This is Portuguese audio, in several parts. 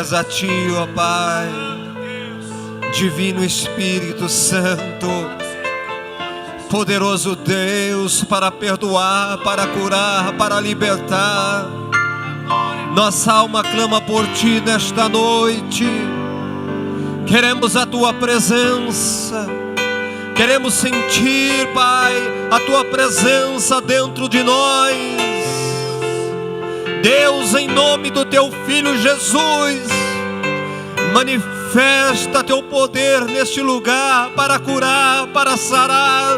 A Ti, ó Pai, Divino Espírito Santo, poderoso Deus, para perdoar, para curar, para libertar. Nossa alma clama por Ti nesta noite. Queremos a Tua presença, queremos sentir, Pai, a Tua presença dentro de nós. Deus, em nome do Teu Filho Jesus, manifesta Teu poder neste lugar para curar, para sarar,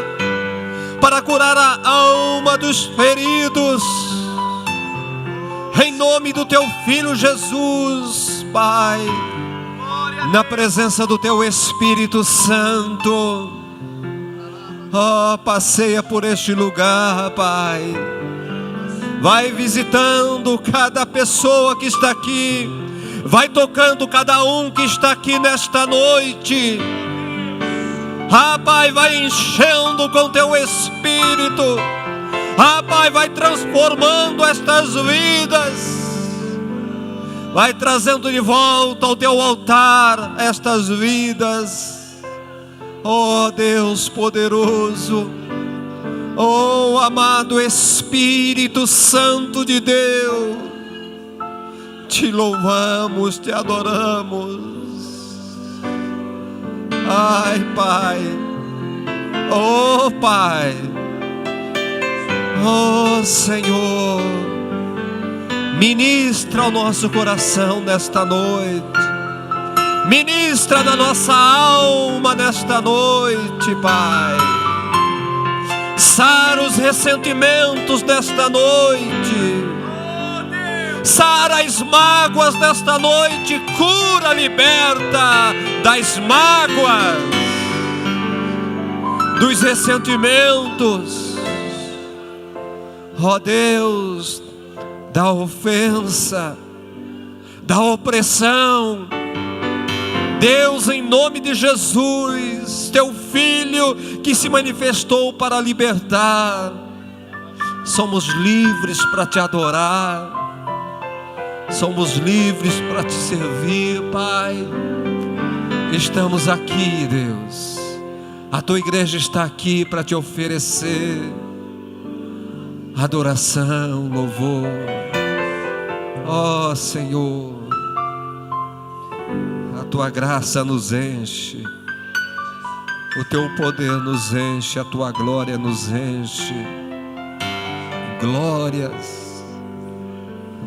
para curar a alma dos feridos. Em nome do Teu Filho Jesus, Pai, na presença do Teu Espírito Santo, passeia por este lugar, Pai. Vai visitando cada pessoa que está aqui. Vai tocando cada um que está aqui nesta noite. Pai, vai enchendo com Teu Espírito. Pai, vai transformando estas vidas. Vai trazendo de volta ao Teu altar estas vidas. Oh Deus poderoso, oh amado Espírito Santo de Deus, Te louvamos, Te adoramos. Ai, Pai, oh Pai, oh Senhor, ministra ao nosso coração nesta noite, ministra na nossa alma nesta noite, Pai. Sara os ressentimentos desta noite, sara as mágoas desta noite, cura, liberta das mágoas, dos ressentimentos, ó Deus, da ofensa, da opressão. Deus, em nome de Jesus, Teu Filho que se manifestou para libertar, somos livres para Te adorar, somos livres para Te servir, Pai. Estamos aqui, Deus. A Tua igreja está aqui para Te oferecer adoração, louvor. Ó Senhor, a Tua graça nos enche, o Teu poder nos enche, a Tua glória nos enche. Glórias,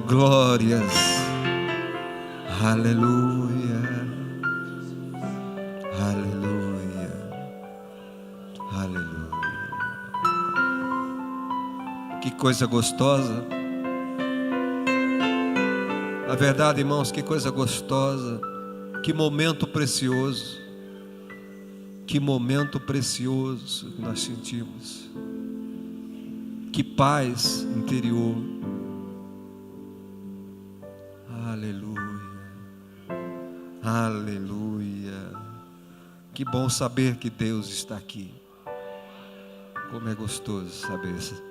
glórias, aleluia, aleluia, aleluia. Que coisa gostosa. Na verdade, irmãos, que coisa gostosa. Que momento precioso. Que momento precioso que nós sentimos. Que paz interior. Aleluia, aleluia. Que bom saber que Deus está aqui. Como é gostoso saber isso.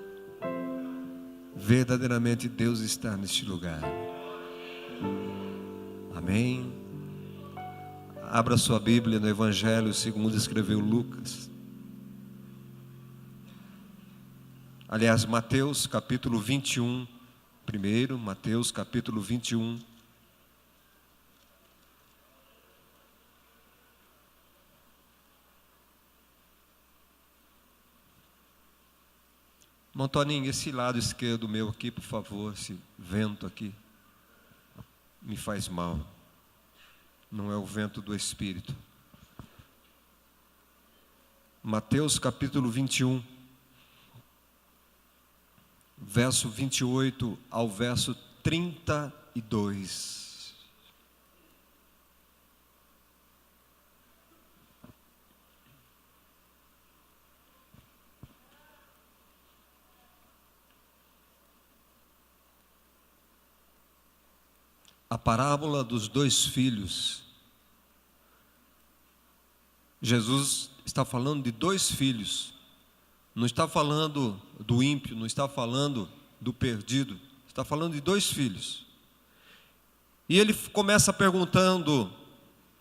Verdadeiramente Deus está neste lugar. Amém. Abra sua Bíblia no Evangelho segundo escreveu Lucas. Aliás, Mateus capítulo 21. Primeiro, Mateus capítulo 21. Montoninho, esse lado esquerdo meu aqui, por favor, esse vento aqui me faz mal. Não é o vento do Espírito. Mateus capítulo 21, verso 28 ao verso 32. A parábola dos dois filhos. Jesus está falando de dois filhos. Não está falando do ímpio, não está falando do perdido. Está falando de dois filhos. E ele começa perguntando: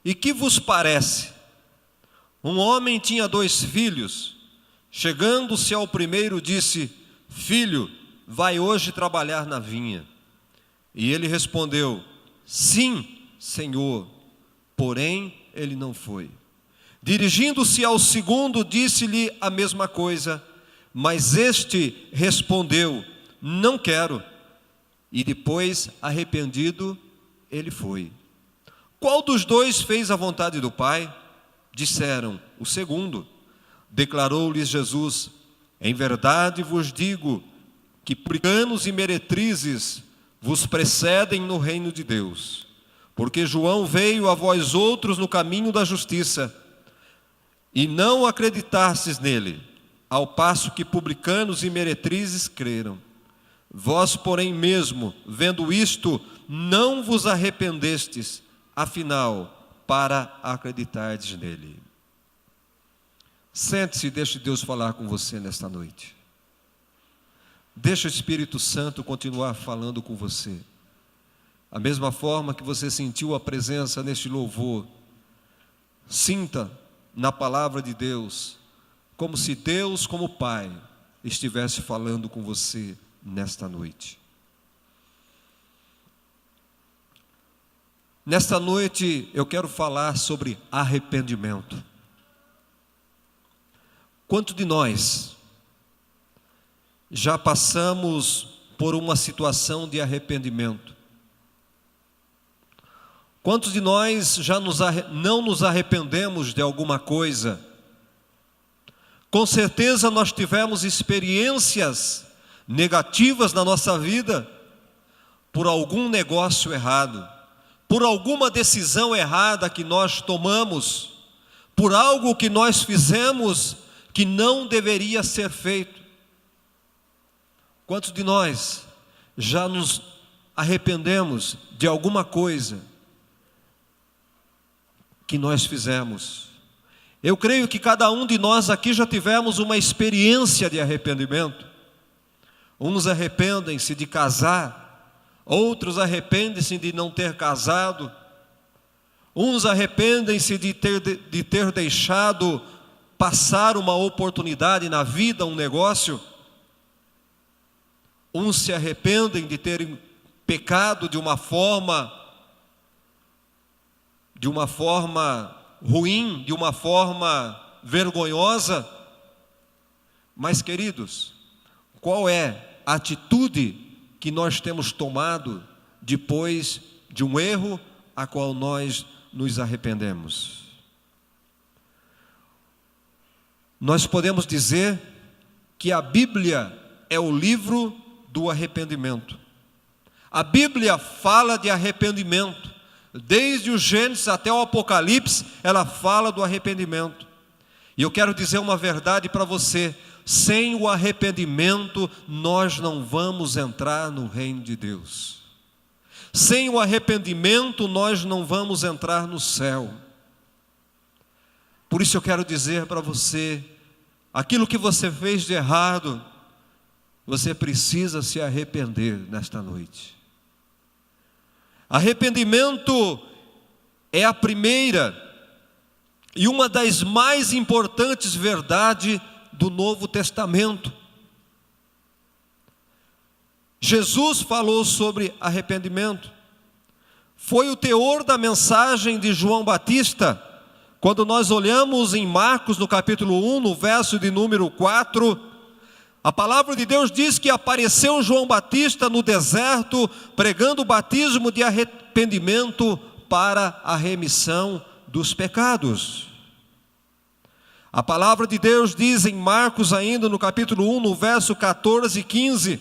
e que vos parece? Um homem tinha 2 filhos. Chegando-se ao primeiro, disse: filho, vai hoje trabalhar na vinha. E ele respondeu: sim, Senhor. Porém, ele não foi. Dirigindo-se ao segundo, disse-lhe a mesma coisa. Mas este respondeu: não quero. E depois, arrependido, ele foi. Qual dos 2 fez a vontade do Pai? Disseram: o segundo. Declarou-lhes Jesus: em verdade vos digo que publicanos e meretrizes vos precedem no reino de Deus. Porque João veio a vós outros no caminho da justiça, e não acreditastes nele, ao passo que publicanos e meretrizes creram. Vós, porém, mesmo vendo isto, não vos arrependestes, afinal, para acreditardes nele. Sente-se e deixe Deus falar com você nesta noite. Deixa o Espírito Santo continuar falando com você. A mesma forma que você sentiu a presença neste louvor, sinta na palavra de Deus, como se Deus, como Pai, estivesse falando com você nesta noite. Nesta noite eu quero falar sobre arrependimento. Quantos de nós já passamos por uma situação de arrependimento? Quantos de nós já não nos arrependemos de alguma coisa? Com certeza nós tivemos experiências negativas na nossa vida por algum negócio errado, por alguma decisão errada que nós tomamos, por algo que nós fizemos que não deveria ser feito. Quantos de nós já nos arrependemos de alguma coisa que nós fizemos? Eu creio que cada um de nós aqui já tivemos uma experiência de arrependimento. Uns arrependem-se de casar, outros arrependem-se de não ter casado, uns arrependem-se de ter deixado passar uma oportunidade na vida, um negócio. Uns se arrependem de terem pecado de uma forma ruim, de uma forma vergonhosa. Mas, queridos, qual é a atitude que nós temos tomado depois de um erro a qual nós nos arrependemos? Nós podemos dizer que a Bíblia é o livro do arrependimento. A Bíblia fala de arrependimento. Desde o Gênesis até o Apocalipse, ela fala do arrependimento. E eu quero dizer uma verdade para você: sem o arrependimento, nós não vamos entrar no reino de Deus. Sem o arrependimento, nós não vamos entrar no céu. Por isso eu quero dizer para você, aquilo que você fez de errado, você precisa se arrepender nesta noite. Arrependimento é a primeira e uma das mais importantes verdades do Novo Testamento. Jesus falou sobre arrependimento. Foi o teor da mensagem de João Batista. Quando nós olhamos em Marcos, no capítulo 1, no verso de número 4, a palavra de Deus diz que apareceu João Batista no deserto, pregando o batismo de arrependimento para a remissão dos pecados. A palavra de Deus diz em Marcos ainda, no capítulo 1, no verso 14 e 15,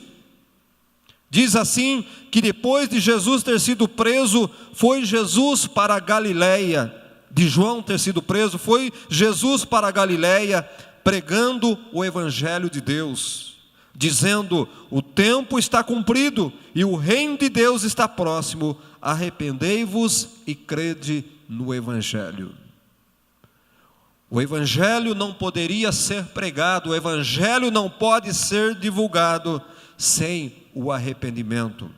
diz assim, que depois de Jesus ter sido preso, foi Jesus para a Galileia, de João ter sido preso, foi Jesus para a Galileia, pregando o Evangelho de Deus, dizendo: o tempo está cumprido e o reino de Deus está próximo, arrependei-vos e crede no Evangelho. O Evangelho não poderia ser pregado, o Evangelho não pode ser divulgado sem o arrependimento.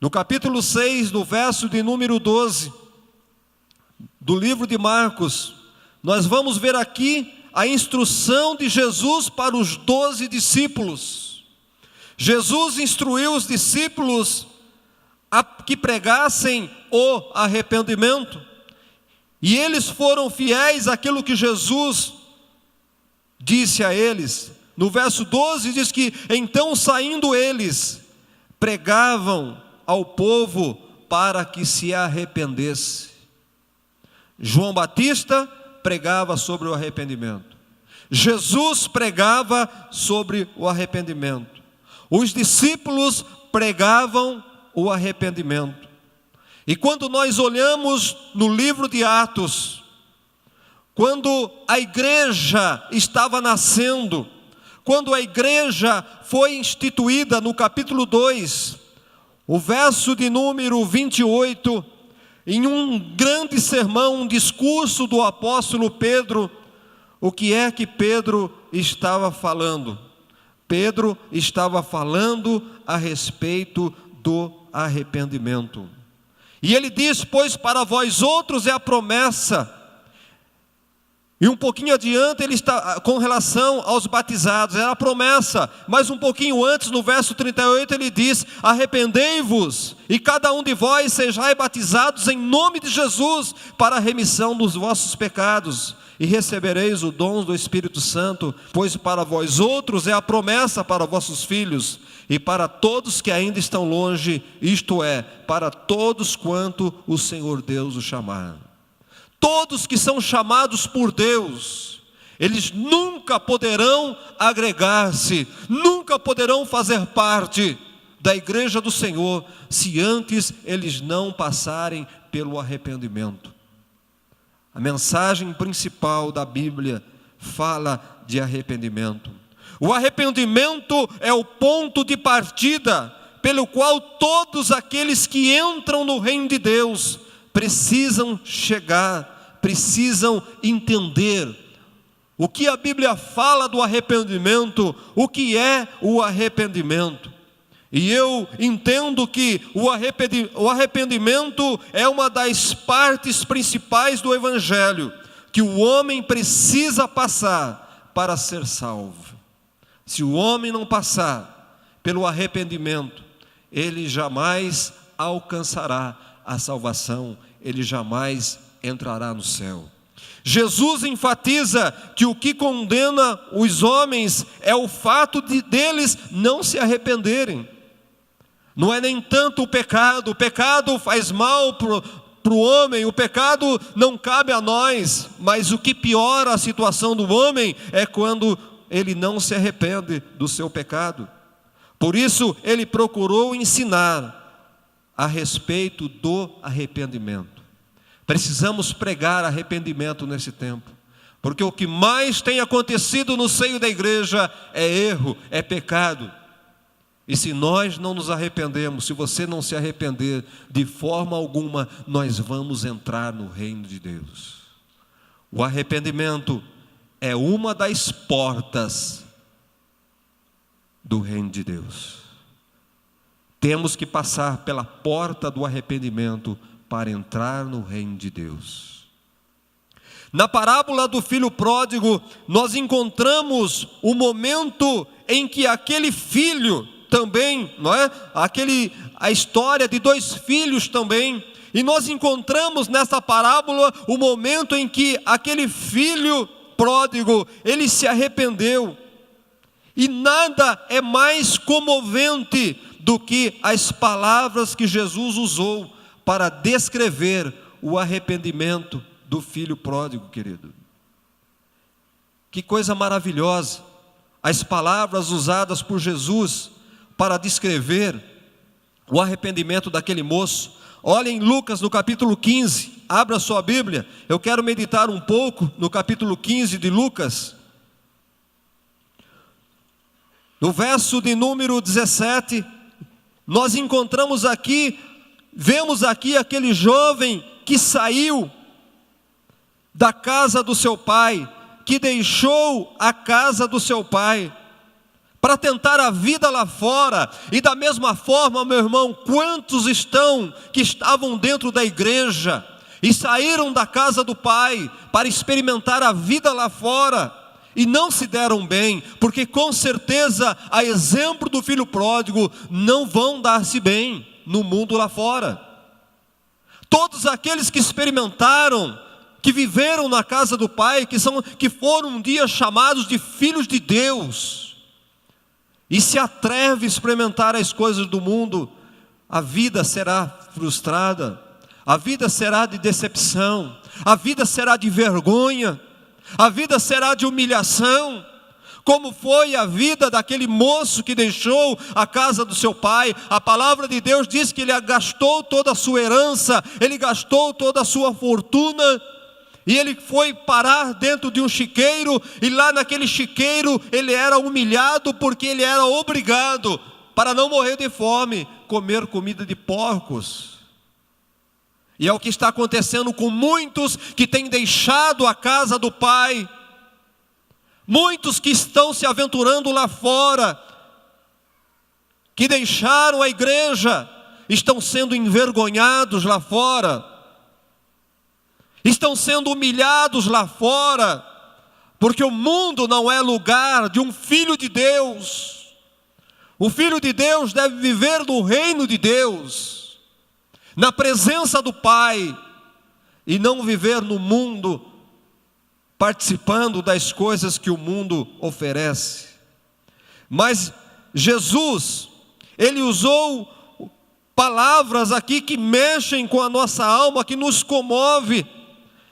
No capítulo 6, no verso de número 12, do livro de Marcos, nós vamos ver aqui a instrução de Jesus para os 12 discípulos. Jesus instruiu os discípulos a que pregassem o arrependimento, e eles foram fiéis àquilo que Jesus disse a eles. No verso 12 diz que, então saindo eles, pregavam ao povo para que se arrependesse. João Batista pregava sobre o arrependimento. Jesus pregava sobre o arrependimento. Os discípulos pregavam o arrependimento. E quando nós olhamos no livro de Atos, quando a igreja estava nascendo, quando a igreja foi instituída, no capítulo 2, o verso de número 28, em um grande sermão, um discurso do apóstolo Pedro, o que é que Pedro estava falando? Pedro estava falando a respeito do arrependimento. E ele diz: pois para vós outros é a promessa. E um pouquinho adiante ele está com relação aos batizados, era a promessa, mas um pouquinho antes, no verso 38, ele diz: arrependei-vos, e cada um de vós sejais batizados em nome de Jesus, para a remissão dos vossos pecados, e recebereis o dom do Espírito Santo, pois para vós outros é a promessa para vossos filhos, e para todos que ainda estão longe, isto é, para todos quanto o Senhor Deus os chamar. Todos que são chamados por Deus, eles nunca poderão agregar-se, nunca poderão fazer parte da igreja do Senhor, se antes eles não passarem pelo arrependimento. A mensagem principal da Bíblia fala de arrependimento. O arrependimento é o ponto de partida pelo qual todos aqueles que entram no reino de Deus precisam chegar, precisam entender o que a Bíblia fala do arrependimento, o que é o arrependimento. E eu entendo que o arrependimento é uma das partes principais do Evangelho, que o homem precisa passar para ser salvo. Se o homem não passar pelo arrependimento, ele jamais alcançará a salvação, ele jamais entrará no céu. Jesus enfatiza que o que condena os homens é o fato deles não se arrependerem. Não é nem tanto o pecado faz mal para o homem, o pecado não cabe a nós, mas o que piora a situação do homem é quando ele não se arrepende do seu pecado. Por isso ele procurou ensinar a respeito do arrependimento. Precisamos pregar arrependimento nesse tempo, porque o que mais tem acontecido no seio da igreja é erro, é pecado. E se nós não nos arrependemos, se você não se arrepender, de forma alguma nós vamos entrar no reino de Deus. O arrependimento é uma das portas do reino de Deus. Temos que passar pela porta do arrependimento para entrar no reino de Deus. Na parábola do filho pródigo, nós encontramos o momento em que aquele filho também, não é? A história de dois filhos também. E nós encontramos nessa parábola o momento em que aquele filho pródigo, ele se arrependeu. E nada é mais comovente do que as palavras que Jesus usou para descrever o arrependimento do filho pródigo, querido. Que coisa maravilhosa, as palavras usadas por Jesus para descrever o arrependimento daquele moço. Olha em Lucas no capítulo 15, abra sua Bíblia, eu quero meditar um pouco no capítulo 15 de Lucas. No verso de número 17, nós encontramos aqui, vemos aqui aquele jovem que saiu da casa do seu pai, que deixou a casa do seu pai, para tentar a vida lá fora. E da mesma forma, meu irmão, quantos que estavam dentro da igreja e saíram da casa do Pai para experimentar a vida lá fora e não se deram bem, porque com certeza, a exemplo do filho pródigo, não vão dar-se bem no mundo lá fora. Todos aqueles que experimentaram, que viveram na casa do Pai, que foram um dia chamados de filhos de Deus, e se atreve a experimentar as coisas do mundo, a vida será frustrada, a vida será de decepção, a vida será de vergonha, a vida será de humilhação, como foi a vida daquele moço que deixou a casa do seu pai. A palavra de Deus diz que ele gastou toda a sua herança, ele gastou toda a sua fortuna, e ele foi parar dentro de um chiqueiro, e lá naquele chiqueiro ele era humilhado, porque ele era obrigado, para não morrer de fome, comer comida de porcos. E é o que está acontecendo com muitos que têm deixado a casa do Pai, muitos que estão se aventurando lá fora, que deixaram a igreja, estão sendo envergonhados lá fora, estão sendo humilhados lá fora, porque o mundo não é lugar de um filho de Deus. O filho de Deus deve viver no reino de Deus, na presença do Pai, e não viver no mundo, participando das coisas que o mundo oferece. Mas Jesus, ele usou palavras aqui que mexem com a nossa alma, que nos comove.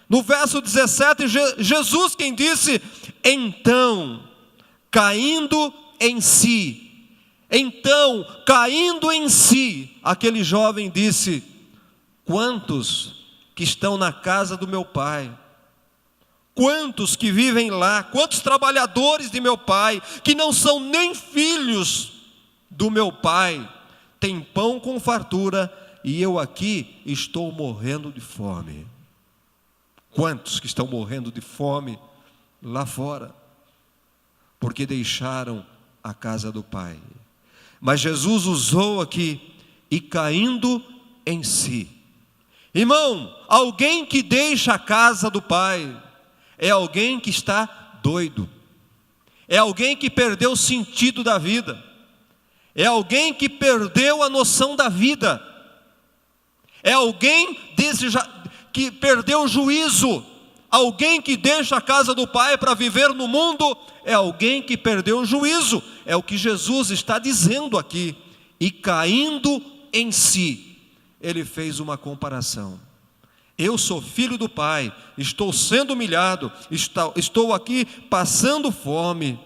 No verso 17, Jesus quem disse: então, caindo em si, aquele jovem disse: quantos que estão na casa do meu pai, quantos que vivem lá, quantos trabalhadores de meu pai, que não são nem filhos do meu pai, têm pão com fartura, e eu aqui estou morrendo de fome. Quantos que estão morrendo de fome lá fora, porque deixaram a casa do Pai. Mas Jesus usou aqui, e caindo em si. Irmão, alguém que deixa a casa do Pai, é alguém que está doido, é alguém que perdeu o sentido da vida, é alguém que perdeu a noção da vida, é alguém que perdeu o juízo. Alguém que deixa a casa do Pai para viver no mundo, é alguém que perdeu o juízo. É o que Jesus está dizendo aqui. E caindo em si, ele fez uma comparação. Eu sou filho do Pai, estou sendo humilhado, estou aqui passando fome,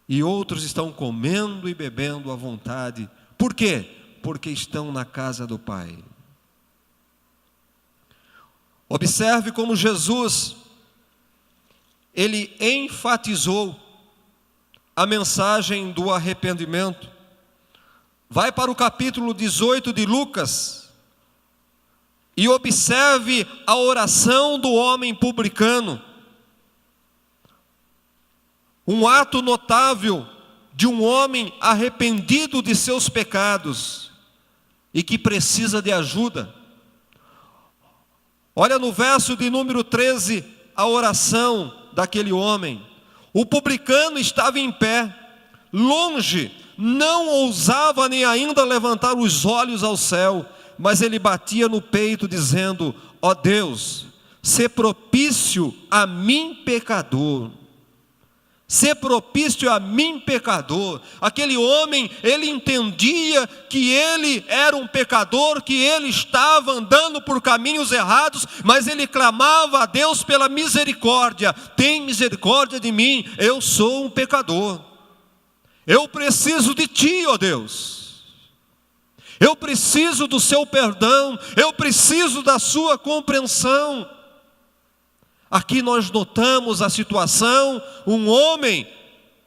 e outros estão comendo e bebendo à vontade. Por quê? Porque estão na casa do Pai. Observe como Jesus, ele enfatizou a mensagem do arrependimento. Vai para o capítulo 18 de Lucas e observe a oração do homem publicano. Um ato notável de um homem arrependido de seus pecados e que precisa de ajuda. Olha no verso de número 13, a oração daquele homem. O publicano estava em pé, longe, não ousava nem ainda levantar os olhos ao céu, mas ele batia no peito dizendo: ó Deus, sê propício a mim pecador. Ser propício a mim pecador. Aquele homem, ele entendia que ele era um pecador, que ele estava andando por caminhos errados, mas ele clamava a Deus pela misericórdia. Tem misericórdia de mim, eu sou um pecador, eu preciso de ti, ó Deus, eu preciso do seu perdão, eu preciso da sua compreensão. Aqui nós notamos a situação, um homem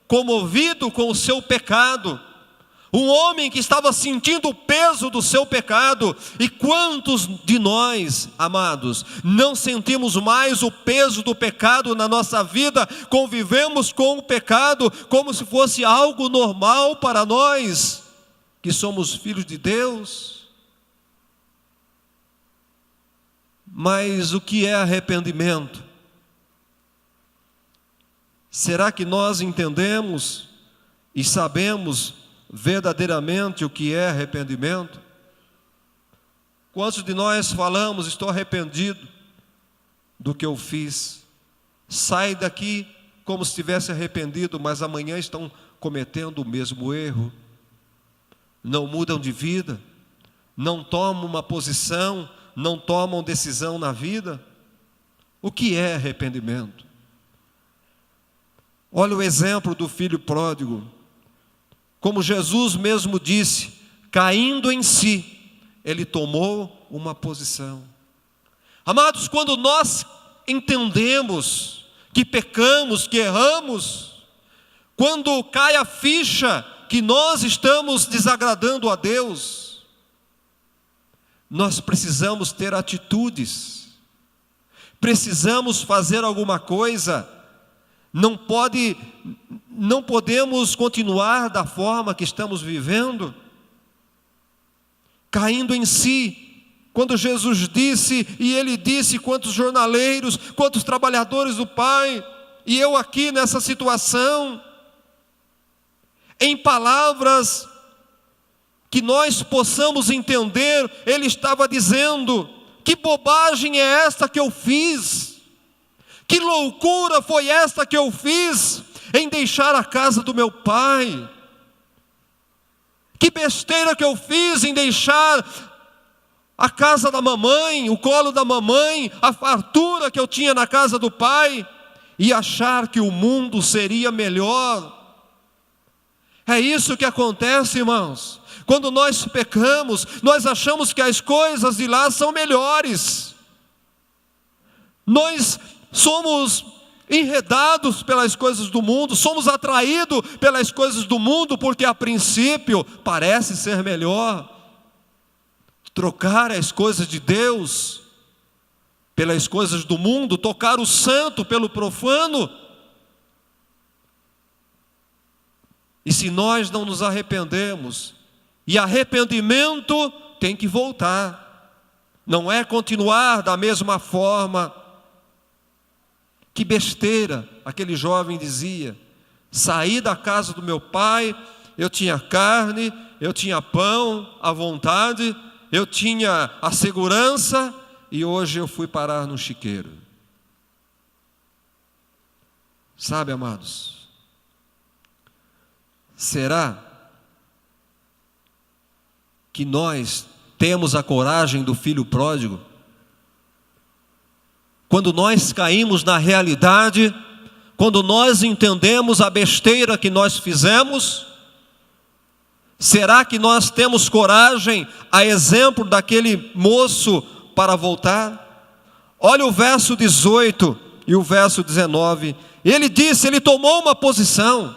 comovido com o seu pecado, Um homem que estava sentindo o peso do seu pecado. E quantos de nós, amados, não sentimos mais o peso do pecado na nossa vida? Convivemos com o pecado como se fosse algo normal para nós, que somos filhos de Deus. Mas o que é arrependimento? Será que nós entendemos e sabemos verdadeiramente o que é arrependimento? Quantos de nós falamos: estou arrependido do que eu fiz? Sai daqui como se estivesse arrependido, mas amanhã estão cometendo o mesmo erro. Não mudam de vida, não tomam uma posição, não tomam decisão na vida. O que é arrependimento? Olha o exemplo do filho pródigo. Como Jesus mesmo disse, caindo em si, ele tomou uma posição. Amados, quando nós entendemos que pecamos, que erramos, quando cai a ficha que nós estamos desagradando a Deus, nós precisamos ter atitudes, precisamos fazer alguma coisa. Não podemos continuar da forma que estamos vivendo, caindo em si. Quando Jesus disse, e ele disse, quantos jornaleiros, quantos trabalhadores do Pai, e eu aqui nessa situação, em palavras que nós possamos entender, ele estava dizendo: que bobagem é esta que eu fiz? Que loucura foi esta que eu fiz em deixar a casa do meu pai? Que besteira que eu fiz em deixar a casa da mamãe, o colo da mamãe, a fartura que eu tinha na casa do pai, e achar que o mundo seria melhor. É isso que acontece, irmãos. Quando nós pecamos, nós achamos que as coisas de lá são melhores. Nós somos enredados pelas coisas do mundo, somos atraídos pelas coisas do mundo, porque a princípio parece ser melhor. Trocar as coisas de Deus pelas coisas do mundo, trocar o santo pelo profano. E se nós não nos arrependemos, e arrependimento tem que voltar, não é continuar da mesma forma. Que besteira, aquele jovem dizia: saí da casa do meu pai, eu tinha carne, eu tinha pão à vontade, eu tinha a segurança, e hoje eu fui parar no chiqueiro. Sabe, amados, será que nós temos a coragem do filho pródigo? Quando nós caímos na realidade, quando nós entendemos a besteira que nós fizemos, será que nós temos coragem, a exemplo daquele moço, para voltar? Olha o verso 18 e o verso 19. Ele disse, ele tomou uma posição.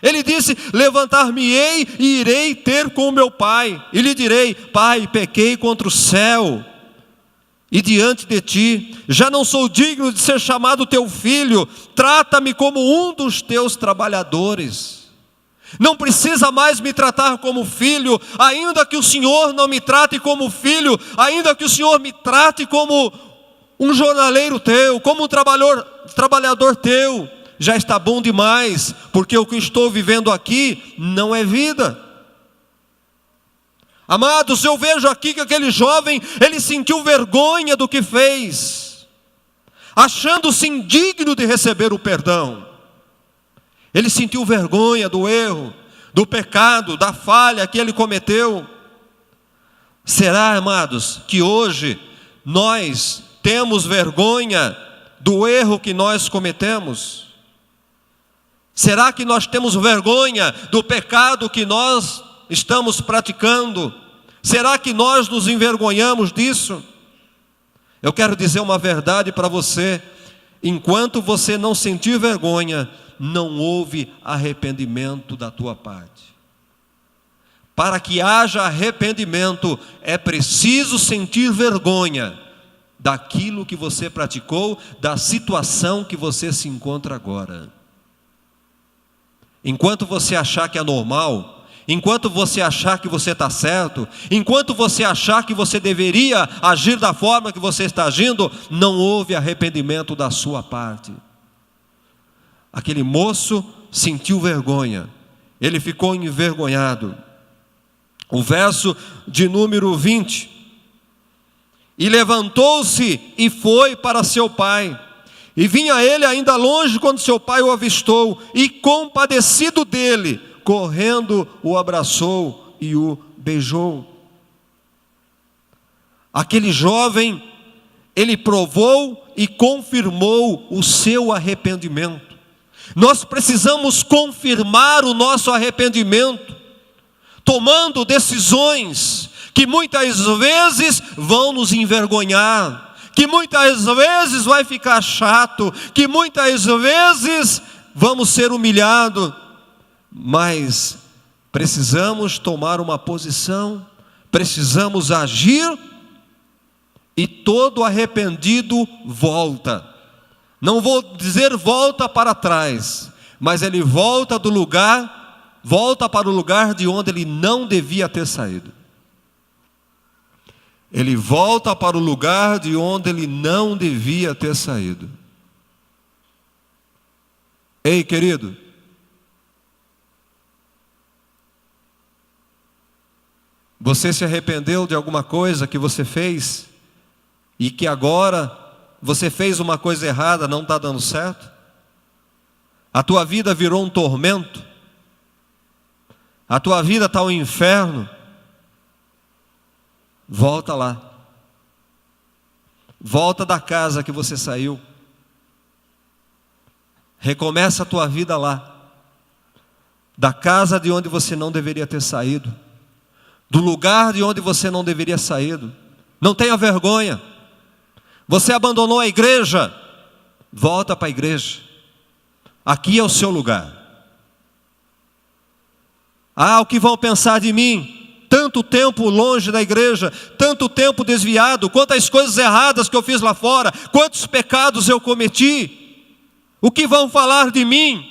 Ele disse: levantar-me-ei e irei ter com o meu pai, e lhe direi: pai, pequei contra o céu e diante de ti, já não sou digno de ser chamado teu filho, trata-me como um dos teus trabalhadores. Não precisa mais me tratar como filho, ainda que o Senhor não me trate como filho, ainda que o Senhor me trate como um jornaleiro teu, como um trabalhador teu, já está bom demais, porque o que estou vivendo aqui não é vida. Amados, eu vejo aqui que aquele jovem, ele sentiu vergonha do que fez, achando-se indigno de receber o perdão. Ele sentiu vergonha do erro, do pecado, da falha que ele cometeu. Será, amados, que hoje nós temos vergonha do erro que nós cometemos? Será que nós temos vergonha do pecado que nós estamos praticando? Será que nós nos envergonhamos disso? Eu quero dizer uma verdade para você: enquanto você não sentir vergonha, não houve arrependimento da tua parte. Para que haja arrependimento, é preciso sentir vergonha daquilo que você praticou, da situação que você se encontra agora. Enquanto você achar que é normal, enquanto você achar que você está certo, enquanto você achar que você deveria agir da forma que você está agindo, não houve arrependimento da sua parte. Aquele moço sentiu vergonha, ele ficou envergonhado. O verso de número 20: e levantou-se e foi para seu pai. E vinha ele ainda longe quando seu pai o avistou, e compadecido dele, correndo, o abraçou e o beijou. Aquele jovem, ele provou e confirmou o seu arrependimento. Nós precisamos confirmar o nosso arrependimento, tomando decisões que muitas vezes vão nos envergonhar, que muitas vezes vai ficar chato, que muitas vezes vamos ser humilhados, mas precisamos tomar uma posição, precisamos agir, e todo arrependido volta. Não vou dizer volta para trás, mas ele volta do lugar, volta para o lugar de onde ele não devia ter saído. Ele volta para o lugar de onde ele não devia ter saído. Ei, querido, você se arrependeu de alguma coisa que você fez e que agora você fez uma coisa errada, não está dando certo? A tua vida virou um tormento? A tua vida está um inferno? Volta lá. Volta da casa que você saiu. Recomeça a tua vida lá. Da casa de onde você não deveria ter saído. Do lugar de onde você não deveria ter saído. Não tenha vergonha. Você abandonou a igreja. Volta para a igreja. Aqui é o seu lugar. Ah, o que vão pensar de mim? Tanto tempo longe da igreja, tanto tempo desviado, quantas coisas erradas que eu fiz lá fora, quantos pecados eu cometi. O que vão falar de mim?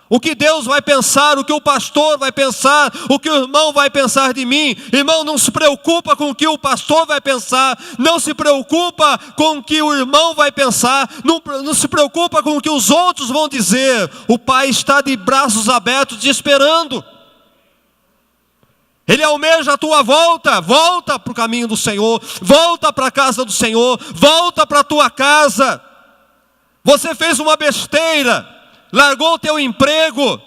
O que Deus vai pensar, o que o pastor vai pensar, o que o irmão vai pensar de mim? Irmão, não se preocupa com o que o pastor vai pensar, não se preocupa com o que o irmão vai pensar, não se preocupa com o que os outros vão dizer. O Pai está de braços abertos te esperando. Ele almeja a tua volta. Volta para o caminho do Senhor, volta para a casa do Senhor, volta para a tua casa. Você fez uma besteira, largou o teu emprego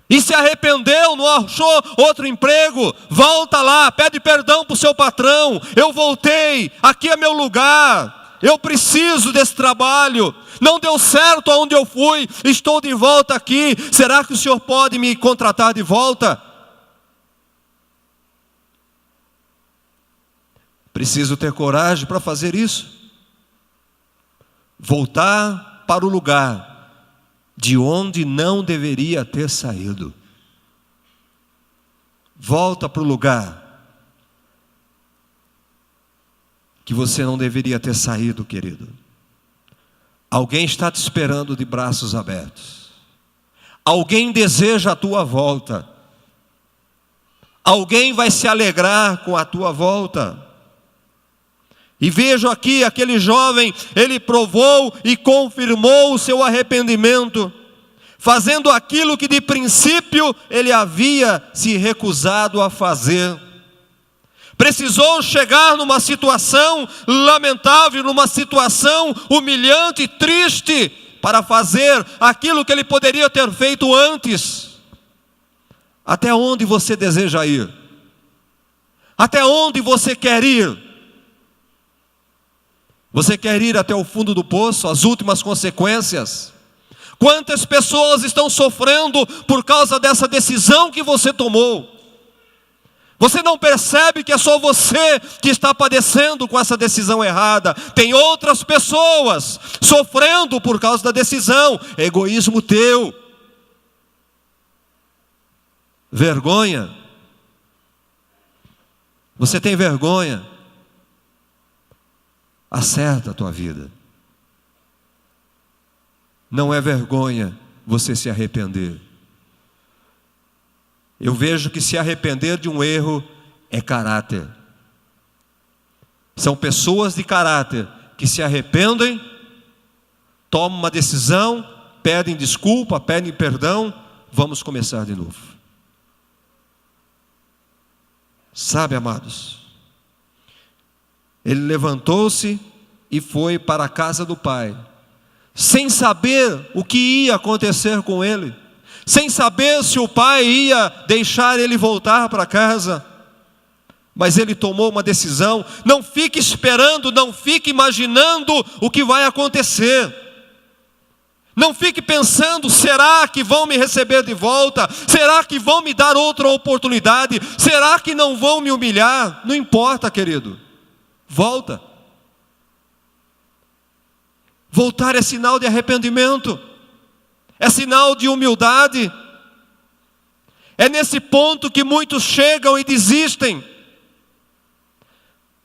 e se arrependeu, não achou outro emprego. Volta lá, pede perdão para o seu patrão. Eu voltei, aqui é meu lugar, eu preciso desse trabalho. Não deu certo aonde eu fui, estou de volta aqui. Será que o Senhor pode me contratar de volta? Preciso ter coragem para fazer isso. Voltar para o lugar de onde não deveria ter saído. Volta para o lugar que você não deveria ter saído, querido. Alguém está te esperando de braços abertos. Alguém deseja a tua volta. Alguém vai se alegrar com a tua volta. E vejo aqui aquele jovem, ele provou e confirmou o seu arrependimento, fazendo aquilo que de princípio ele havia se recusado a fazer. Precisou chegar numa situação lamentável, numa situação humilhante e triste, para fazer aquilo que ele poderia ter feito antes. Até onde você deseja ir? Até onde você quer ir? Você quer ir até o fundo do poço, as últimas consequências? Quantas pessoas estão sofrendo por causa dessa decisão que você tomou? Você não percebe que é só você que está padecendo com essa decisão errada. Tem outras pessoas sofrendo por causa da decisão. É egoísmo teu. vergonha? Você tem vergonha? Acerta a tua vida. Não é vergonha você se arrepender. Eu vejo que se arrepender de um erro é caráter. São pessoas de caráter que se arrependem, tomam uma decisão, pedem desculpa, pedem perdão, vamos começar de novo. Sabe, amados, ele levantou-se e foi para a casa do pai, sem saber o que ia acontecer com ele, sem saber se o pai ia deixar ele voltar para casa. Mas ele tomou uma decisão. Não fique esperando, não fique imaginando o que vai acontecer. Não fique pensando, será que vão me receber de volta? Será que vão me dar outra oportunidade? Será que não vão me humilhar? Não importa, querido. Volta. Voltar é sinal de arrependimento. É sinal de humildade. É nesse ponto que muitos chegam e desistem.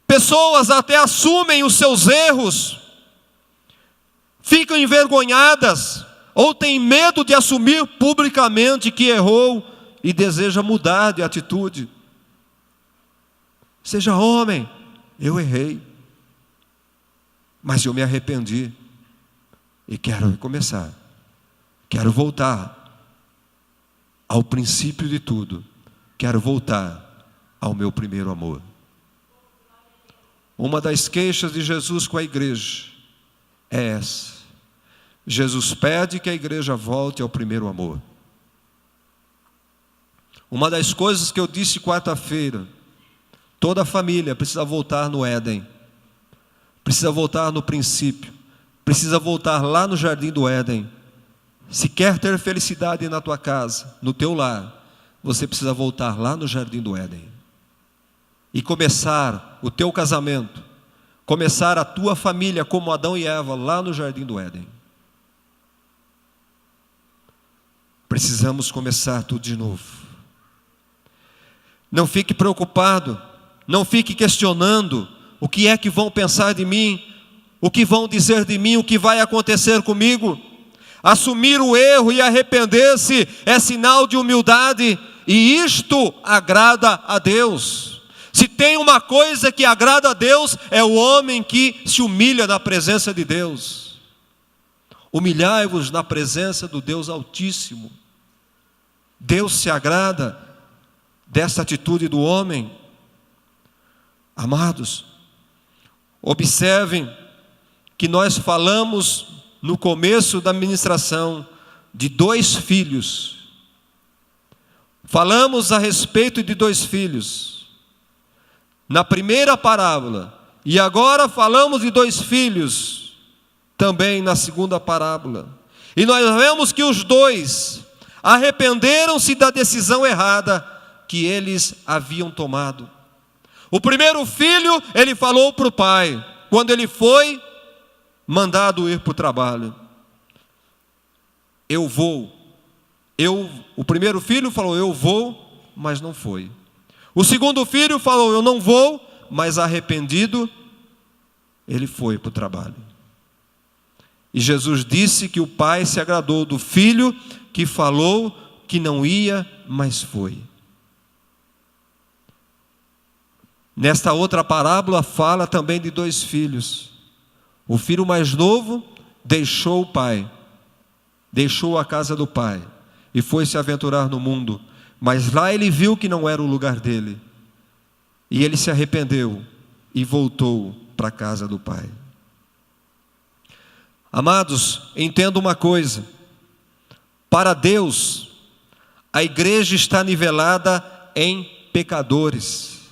Pessoas até assumem os seus erros, ficam envergonhadas, ou têm medo de assumir publicamente que errou e deseja mudar de atitude. Seja homem, eu errei, mas eu me arrependi e quero recomeçar, quero voltar ao princípio de tudo, quero voltar ao meu primeiro amor. Uma das queixas de Jesus com a igreja é essa. Jesus pede que a igreja volte ao primeiro amor. Uma das coisas que eu disse quarta-feira, toda a família precisa voltar no Éden, precisa voltar no princípio, precisa voltar lá no jardim do Éden. Se quer ter felicidade na tua casa, no teu lar, você precisa voltar lá no jardim do Éden. E começar o teu casamento, começar a tua família como Adão e Eva lá no jardim do Éden. Precisamos começar tudo de novo. Não fique preocupado, não fique questionando o que é que vão pensar de mim, o que vão dizer de mim, o que vai acontecer comigo. Assumir o erro e arrepender-se é sinal de humildade, e isto agrada a Deus. Se tem uma coisa que agrada a Deus, é o homem que se humilha na presença de Deus. Humilhai-vos na presença do Deus Altíssimo. Deus se agrada dessa atitude do homem. Amados, observem que nós falamos no começo da ministração de 2 filhos. Falamos a respeito de 2 filhos na primeira parábola, e agora falamos de 2 filhos também na segunda parábola. E nós vemos que os 2 arrependeram-se da decisão errada que eles haviam tomado. O primeiro filho, ele falou para o pai, quando ele foi mandado ir para o trabalho: eu vou. O primeiro filho falou: eu vou, mas não foi. O segundo filho falou: eu não vou, mas arrependido, ele foi para o trabalho. E Jesus disse que o pai se agradou do filho que falou que não ia, mas foi. Nesta outra parábola fala também de 2 filhos. O filho mais novo deixou o pai, deixou a casa do pai e foi se aventurar no mundo. Mas lá ele viu que não era o lugar dele. E ele se arrependeu e voltou para a casa do pai. Amados, entenda uma coisa. Para Deus, a igreja está nivelada em pecadores.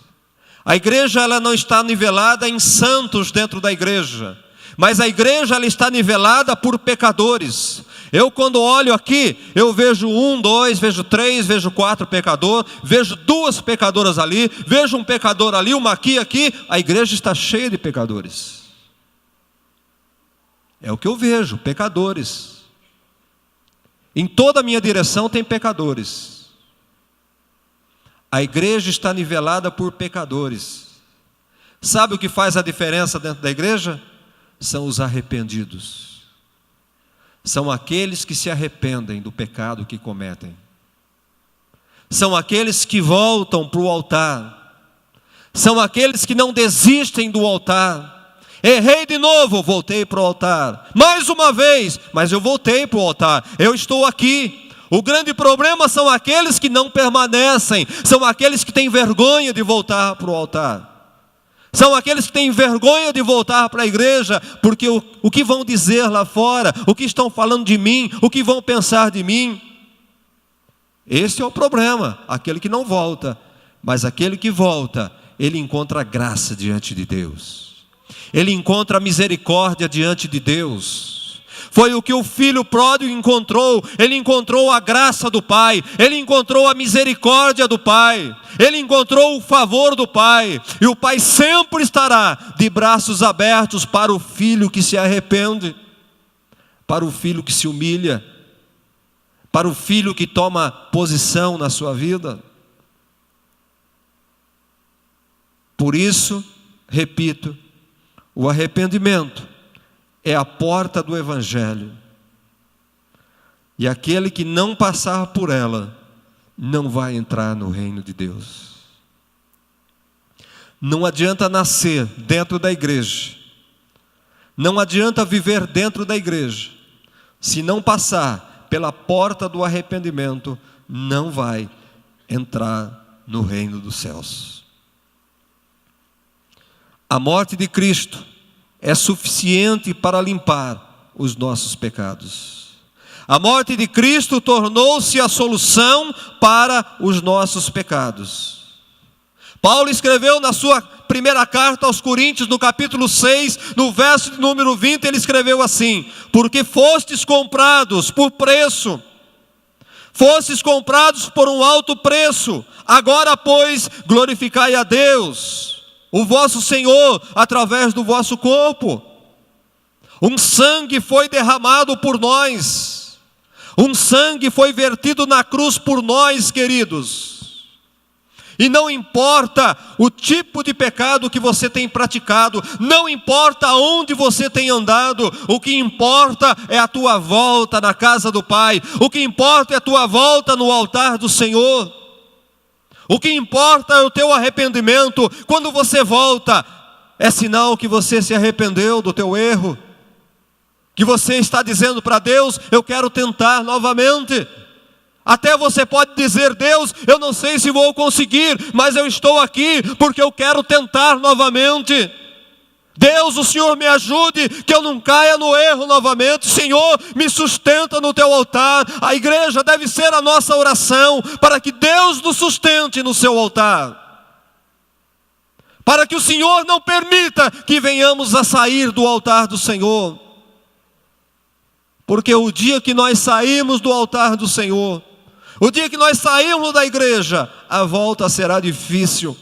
A igreja, ela não está nivelada em santos dentro da igreja, mas a igreja, ela está nivelada por pecadores. Eu, quando olho aqui, eu vejo 1, 2, vejo 3, vejo 4 pecadores, vejo 2 pecadoras ali, vejo um pecador ali, uma aqui. A igreja está cheia de pecadores. É o que eu vejo, pecadores. Em toda a minha direção tem pecadores. A igreja está nivelada por pecadores. Sabe o que faz a diferença dentro da igreja? São os arrependidos. São aqueles que se arrependem do pecado que cometem. São aqueles que voltam para o altar. São aqueles que não desistem do altar. Errei de novo, voltei para o altar. Mais uma vez, mas eu voltei para o altar. Eu estou aqui. O grande problema são aqueles que não permanecem. São aqueles que têm vergonha de voltar para o altar. São aqueles que têm vergonha de voltar para a igreja, porque o que vão dizer lá fora, o que estão falando de mim, o que vão pensar de mim. Esse é o problema, aquele que não volta. Mas aquele que volta, ele encontra graça diante de Deus. Ele encontra misericórdia diante de Deus. Foi o que o filho pródigo encontrou. Ele encontrou a graça do Pai. Ele encontrou a misericórdia do Pai. Ele encontrou o favor do Pai. E o Pai sempre estará de braços abertos para o filho que se arrepende, para o filho que se humilha, para o filho que toma posição na sua vida. Por isso, repito, o arrependimento é a porta do Evangelho. E aquele que não passar por ela, não vai entrar no reino de Deus. Não adianta nascer dentro da igreja. Não adianta viver dentro da igreja. Se não passar pela porta do arrependimento, não vai entrar no reino dos céus. A morte de Cristo é suficiente para limpar os nossos pecados. A morte de Cristo tornou-se a solução para os nossos pecados. Paulo escreveu na sua primeira carta aos Coríntios, no capítulo 6, no verso de número 20, ele escreveu assim: porque fostes comprados por preço, fostes comprados por um alto preço, agora pois glorificai a Deus, o vosso Senhor, através do vosso corpo. Um sangue foi derramado por nós. Um sangue foi vertido na cruz por nós, queridos. E não importa o tipo de pecado que você tem praticado, não importa onde você tem andado, o que importa é a tua volta na casa do Pai, o que importa é a tua volta no altar do Senhor. O que importa é o teu arrependimento. Quando você volta, é sinal que você se arrependeu do teu erro, que você está dizendo para Deus: eu quero tentar novamente. Até você pode dizer: Deus, eu não sei se vou conseguir, mas eu estou aqui porque eu quero tentar novamente. Deus, o Senhor me ajude, que eu não caia no erro novamente. Senhor, me sustenta no teu altar. A igreja deve ser a nossa oração, para que Deus nos sustente no seu altar, para que o Senhor não permita que venhamos a sair do altar do Senhor. Porque o dia que nós saímos do altar do Senhor, o dia que nós saímos da igreja, a volta será difícil.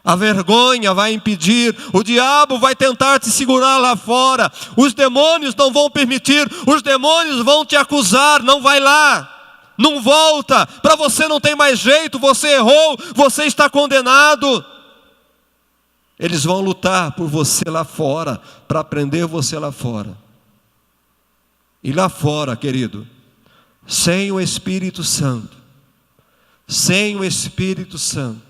A vergonha vai impedir, o diabo vai tentar te segurar lá fora, os demônios não vão permitir, os demônios vão te acusar: não vai lá, não volta, para você não tem mais jeito, você errou, você está condenado. Eles vão lutar por você lá fora, para prender você lá fora. E lá fora, querido, sem o Espírito Santo, sem o Espírito Santo,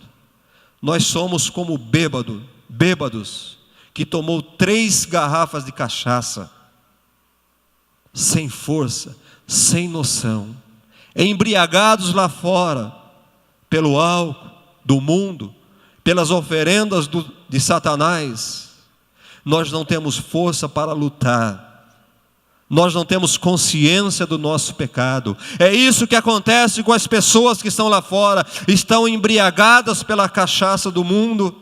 nós somos como bêbados, que tomou 3 garrafas de cachaça, sem força, sem noção, embriagados lá fora, pelo álcool do mundo, pelas oferendas de Satanás. Nós não temos força para lutar. Nós não temos consciência do nosso pecado. É isso que acontece com as pessoas que estão lá fora. Estão embriagadas pela cachaça do mundo.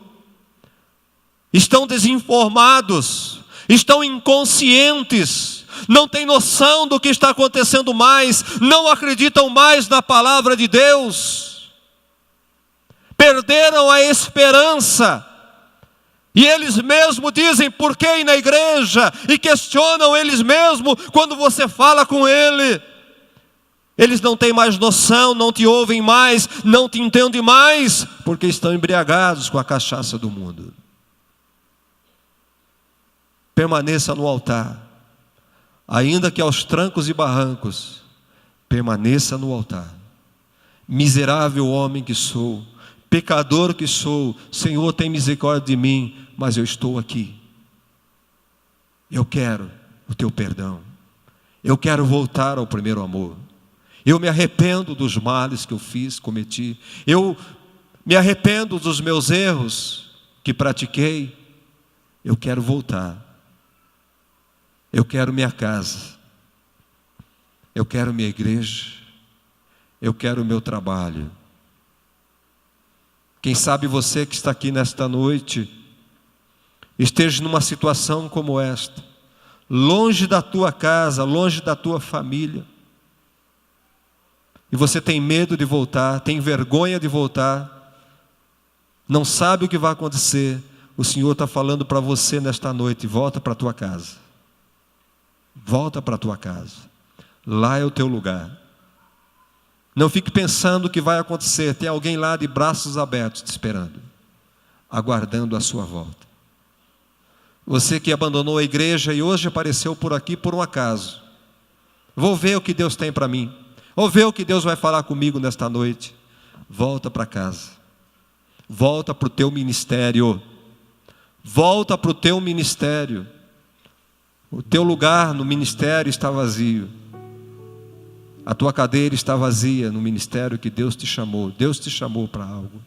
Estão desinformados. Estão inconscientes. Não têm noção do que está acontecendo mais. Não acreditam mais na palavra de Deus. Perderam a esperança. E eles mesmos dizem: por que ir na igreja? E questionam eles mesmos quando você fala com ele. Eles não têm mais noção, não te ouvem mais, não te entendem mais, porque estão embriagados com a cachaça do mundo. Permaneça no altar, ainda que aos trancos e barrancos, permaneça no altar. Miserável homem que sou, pecador que sou, Senhor, tem misericórdia de mim, mas eu estou aqui. Eu quero o teu perdão. Eu quero voltar ao primeiro amor. Eu me arrependo dos males que eu fiz, cometi. Eu me arrependo dos meus erros que pratiquei. Eu quero voltar. Eu quero minha casa. Eu quero minha igreja. Eu quero o meu trabalho. Quem sabe você que está aqui nesta noite esteja numa situação como esta, longe da tua casa, longe da tua família, e você tem medo de voltar, tem vergonha de voltar, não sabe o que vai acontecer. O Senhor está falando para você nesta noite: volta para a tua casa, volta para a tua casa, lá é o teu lugar. Não fique pensando o que vai acontecer, tem alguém lá de braços abertos te esperando, aguardando a sua volta. Você que abandonou a igreja e hoje apareceu por aqui por um acaso, vou ver o que Deus tem para mim, vou ver o que Deus vai falar comigo nesta noite. Volta para casa, volta para o teu ministério, volta para o teu ministério. O teu lugar no ministério está vazio, a tua cadeira está vazia no ministério que Deus te chamou. Deus te chamou para algo.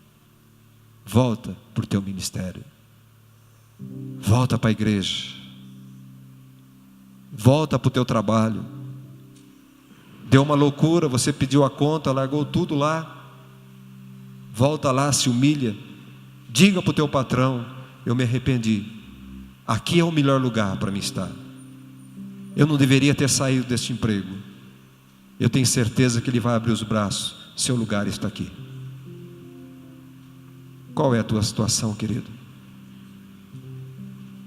Volta para o teu ministério, volta para a igreja, volta para o teu trabalho. Deu uma loucura, você pediu a conta, largou tudo lá, volta lá, se humilha, diga para o teu patrão: eu me arrependi, aqui é o melhor lugar para mim estar, eu não deveria ter saído deste emprego, eu tenho certeza que Ele vai abrir os braços, seu lugar está aqui. Qual é a tua situação, querido?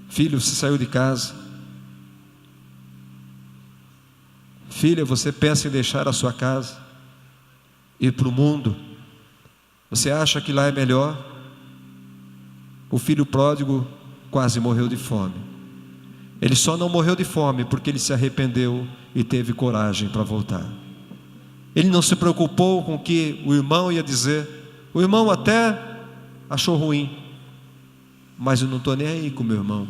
Filho, você saiu de casa. Filha, você pensa em deixar a sua casa, ir para o mundo. Você acha que lá é melhor? O filho pródigo quase morreu de fome. Ele só não morreu de fome porque ele se arrependeu e teve coragem para voltar. Ele não se preocupou com o que o irmão ia dizer. O irmão até achou ruim, mas eu não estou nem aí com o meu irmão.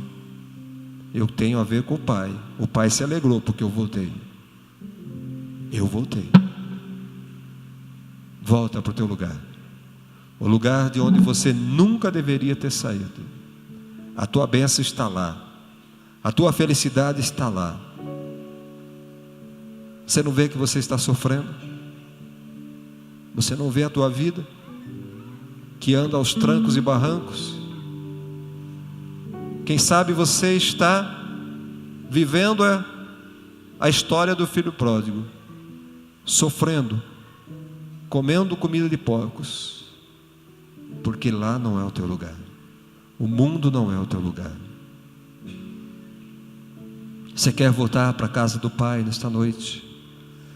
Eu tenho a ver com o pai. O pai se alegrou porque eu voltei. Eu voltei. Volta para o teu lugar, o lugar de onde você nunca deveria ter saído. A tua bênção está lá, a tua felicidade está lá. Você não vê que você está sofrendo? Você não vê a tua vida que anda aos trancos e barrancos? Quem sabe você está vivendo a história do filho pródigo, sofrendo, comendo comida de porcos, porque lá não é o teu lugar, o mundo não é o teu lugar. Você quer voltar para a casa do Pai nesta noite?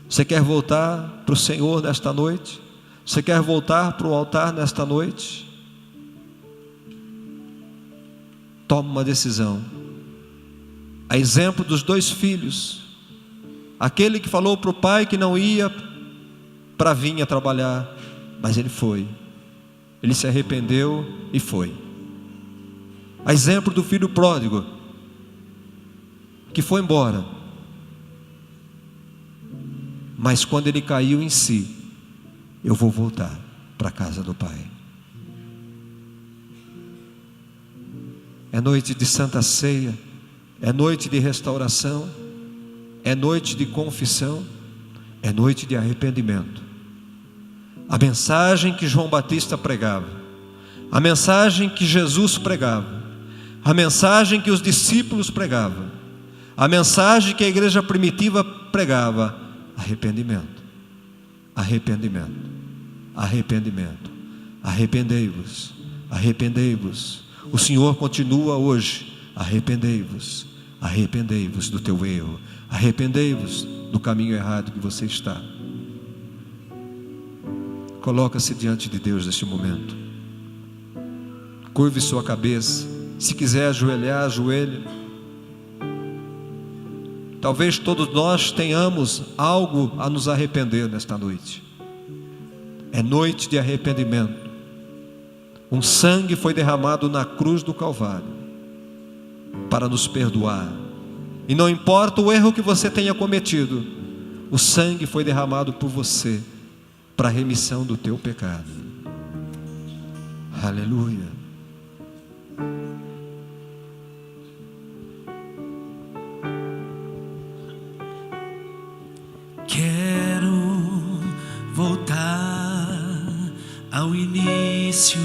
Você quer voltar para o Senhor nesta noite? Você quer voltar para o altar nesta noite? Toma uma decisão. A exemplo dos dois filhos, aquele que falou para o pai que não ia para a vinha trabalhar, mas ele foi. Ele se arrependeu e foi. A exemplo do filho pródigo, que foi embora, mas quando ele caiu em si: eu vou voltar para a casa do Pai. É noite de Santa Ceia, é noite de restauração, é noite de confissão, é noite de arrependimento. A mensagem que João Batista pregava, a mensagem que Jesus pregava, a mensagem que os discípulos pregavam, a mensagem que a igreja primitiva pregava: arrependimento, arrependimento, arrependimento, arrependei-vos, arrependei-vos. O Senhor continua hoje: arrependei-vos, arrependei-vos do teu erro, arrependei-vos do caminho errado que você está. Coloca-se diante de Deus neste momento. Curve sua cabeça. Se quiser ajoelhar, ajoelhe. Talvez todos nós tenhamos algo a nos arrepender nesta noite. É noite de arrependimento. Um sangue foi derramado na cruz do Calvário para nos perdoar. E não importa o erro que você tenha cometido, o sangue foi derramado por você para a remissão do teu pecado. Aleluia. Quero voltar ao início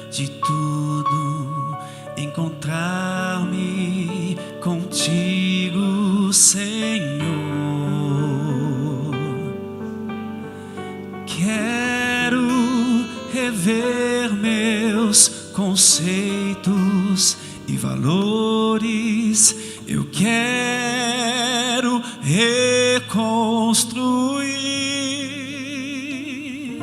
de tudo, encontrar-me contigo, Senhor. Quero rever meus conceitos e valores. Eu quero reconstruir.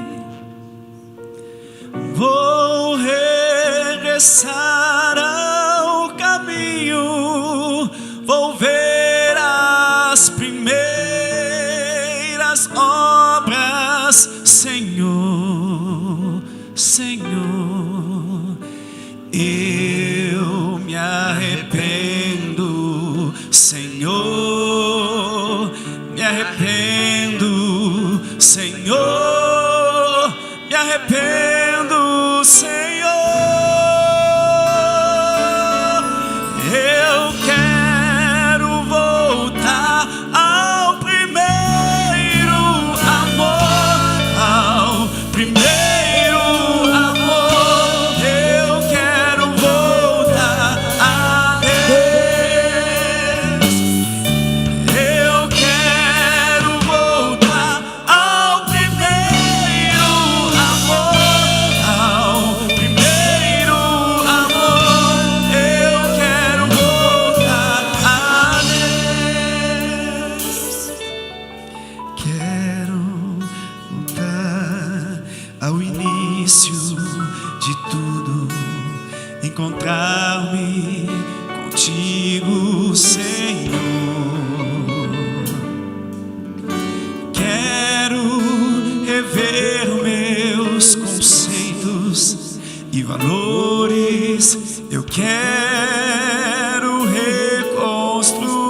Vou regressar ao caminho. Vou ver as primeiras obras, Senhor, Senhor. Eu me arrependo, Senhor, me arrependo, Senhor, me arrependo, Senhor. Eu quero voltar ao primeiro amor, ao primeiro amor. Eu quero voltar a Deus. Eu quero voltar ao primeiro amor, ao primeiro amor. Eu quero voltar a Deus. Quero voltar ao início de tudo, encontrar-me contigo, Senhor. Quero rever meus conceitos e valores. Eu quero reconstruir.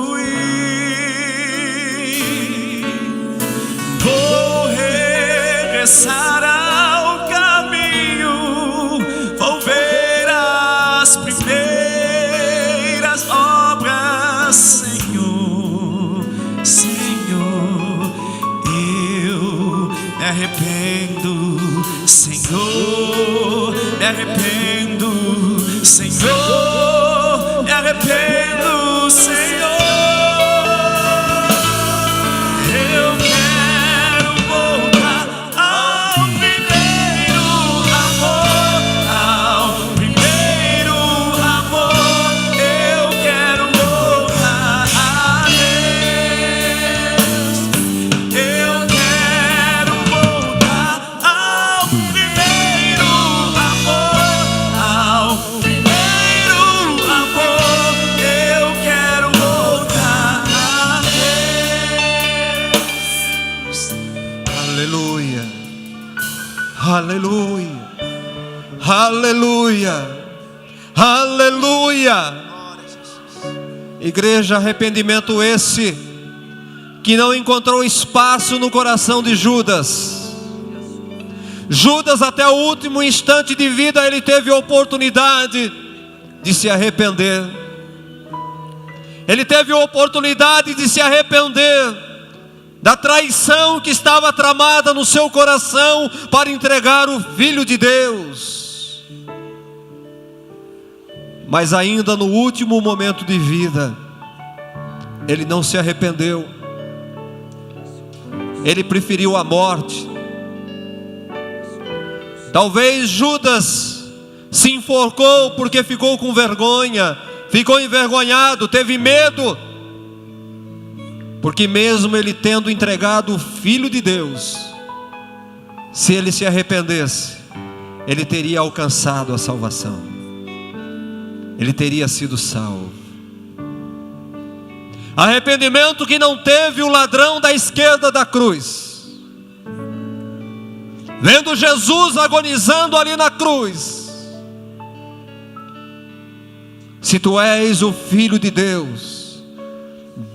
Vou regressar ao caminho. Vou ver as primeiras obras, Senhor, Senhor. Eu me arrependo, Senhor, me arrependo, Senhor, me arrependo, Senhor. Eu quero voltar ao primeiro amor, ao primeiro amor. Eu quero voltar a Deus. Eu quero voltar ao primeiro amor, ao primeiro amor. Eu quero voltar a Deus. Aleluia. Aleluia. Aleluia. Aleluia. Igreja, arrependimento esse que não encontrou espaço no coração de Judas. Judas, até o último instante de vida, ele teve a oportunidade de se arrepender. Ele teve a oportunidade de se arrepender da traição que estava tramada no seu coração para entregar o Filho de Deus. Mas ainda no último momento de vida, ele não se arrependeu. Ele preferiu a morte. Talvez Judas se enforcou porque ficou com vergonha, ficou envergonhado, teve medo. Porque mesmo ele tendo entregado o Filho de Deus, se ele se arrependesse, ele teria alcançado a salvação, ele teria sido salvo. Arrependimento que não teve o ladrão da esquerda da cruz, vendo Jesus agonizando ali na cruz. Se tu és o Filho de Deus,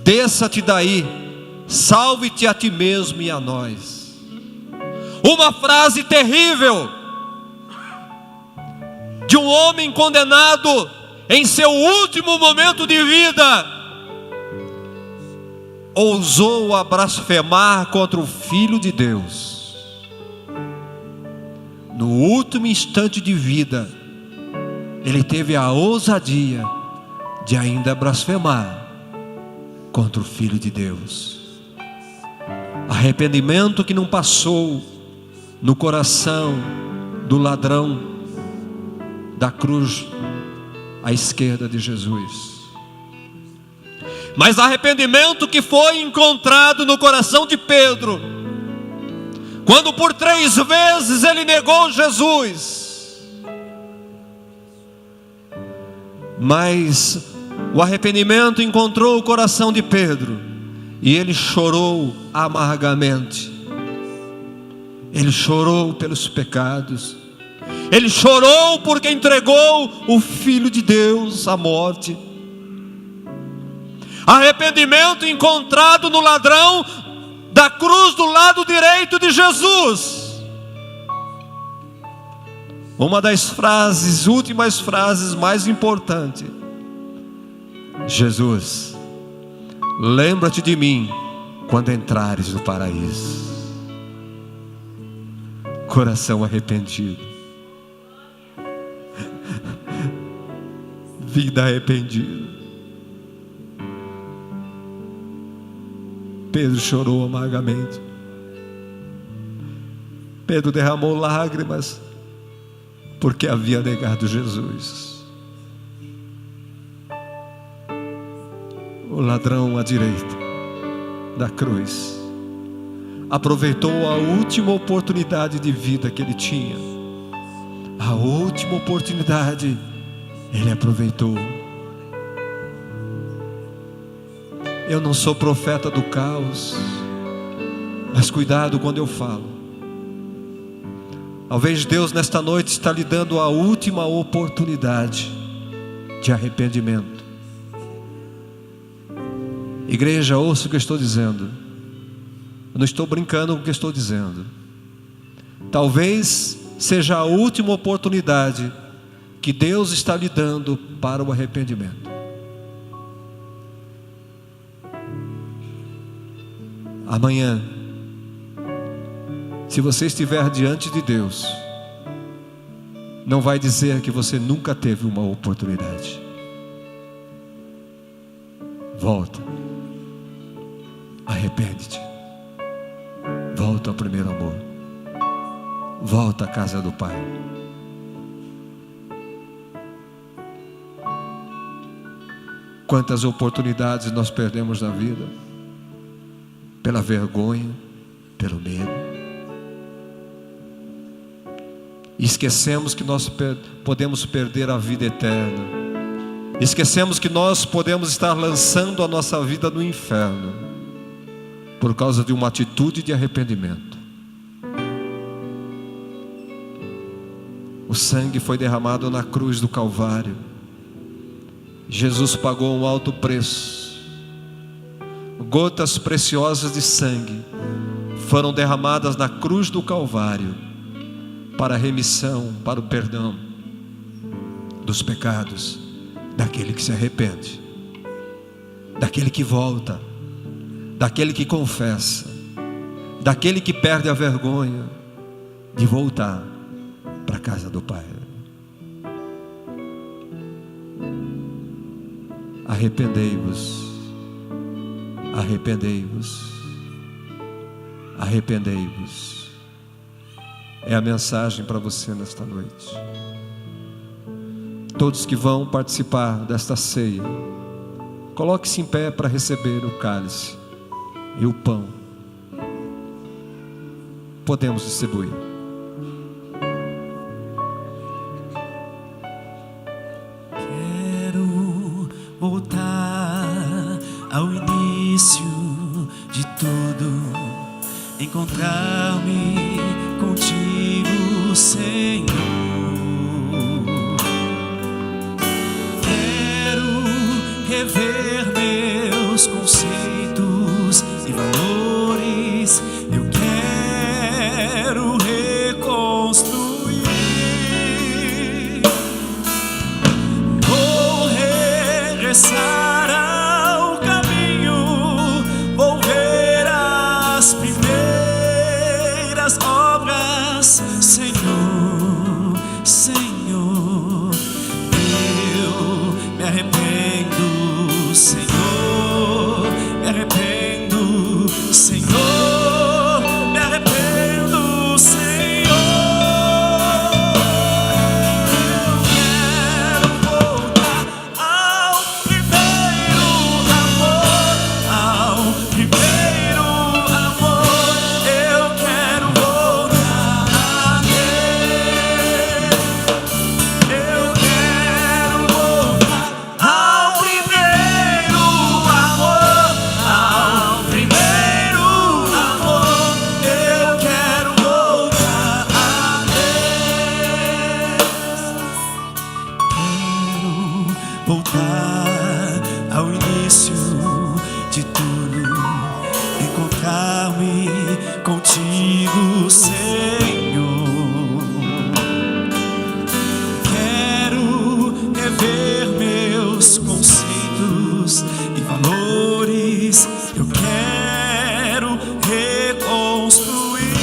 desça-te daí, salve-te a ti mesmo e a nós. Uma frase terrível de um homem condenado em seu último momento de vida, ousou a blasfemar contra o Filho de Deus. No último instante de vida, ele teve a ousadia de ainda blasfemar contra o Filho de Deus. Arrependimento que não passou no coração do ladrão da cruz à esquerda de Jesus, mas arrependimento que foi encontrado no coração de Pedro, quando por 3 vezes ele negou Jesus. Mas o arrependimento encontrou o coração de Pedro, e ele chorou amargamente. Ele chorou pelos pecados, ele chorou porque entregou o Filho de Deus à morte. Arrependimento encontrado no ladrão da cruz do lado direito de Jesus. Uma das frases, últimas frases mais importantes: Jesus, lembra-te de mim quando entrares no paraíso. Coração arrependido, vida arrependida. Pedro chorou amargamente. Pedro derramou lágrimas porque havia negado Jesus. O ladrão à direita da cruz aproveitou a última oportunidade de vida que ele tinha. A última oportunidade ele aproveitou. Eu não sou profeta do caos, mas cuidado quando eu falo. Talvez Deus nesta noite está lhe dando a última oportunidade de arrependimento. Igreja, ouça o que eu estou dizendo. Eu não estou brincando com o que eu estou dizendo. Talvez seja a última oportunidade que Deus está lhe dando para o arrependimento. Amanhã, se você estiver diante de Deus, não vai dizer que você nunca teve uma oportunidade. Volta, arrepende-te, volta ao primeiro amor, volta à casa do Pai. Quantas oportunidades nós perdemos na vida pela vergonha, pelo medo. E esquecemos que nós podemos perder a vida eterna. Esquecemos que nós podemos estar lançando a nossa vida no inferno por causa de uma atitude de arrependimento. O sangue foi derramado na cruz do Calvário. Jesus pagou um alto preço. Gotas preciosas de sangue foram derramadas na cruz do Calvário para a remissão, para o perdão dos pecados daquele que se arrepende, daquele que volta, daquele que confessa, daquele que perde a vergonha de voltar para a casa do Pai. Arrependei-vos, arrependei-vos, arrependei-vos. É a mensagem para você nesta noite. Todos que vão participar desta ceia, coloque-se em pé para receber o cálice e o pão. Podemos distribuir. encontrar-me contigo, Senhor. Quero rever meus conceitos e valores. Eu quero reconstruir. Vou regressar ao caminho, vou ver as primeiras obras, Senhor, Senhor. Eu me arrependo, Senhor, me arrependo, Senhor, me arrependo, Senhor. Eu quero voltar ao primeiro amor, ao primeiro amor. Eu quero voltar a Deus. Eu quero voltar ao primeiro amor, ao primeiro amor. Eu quero voltar a Deus. Quero voltar ao início de tudo, encontrar-me contigo, Senhor. Quero rever meus conceitos e valores. Eu quero reconstruir.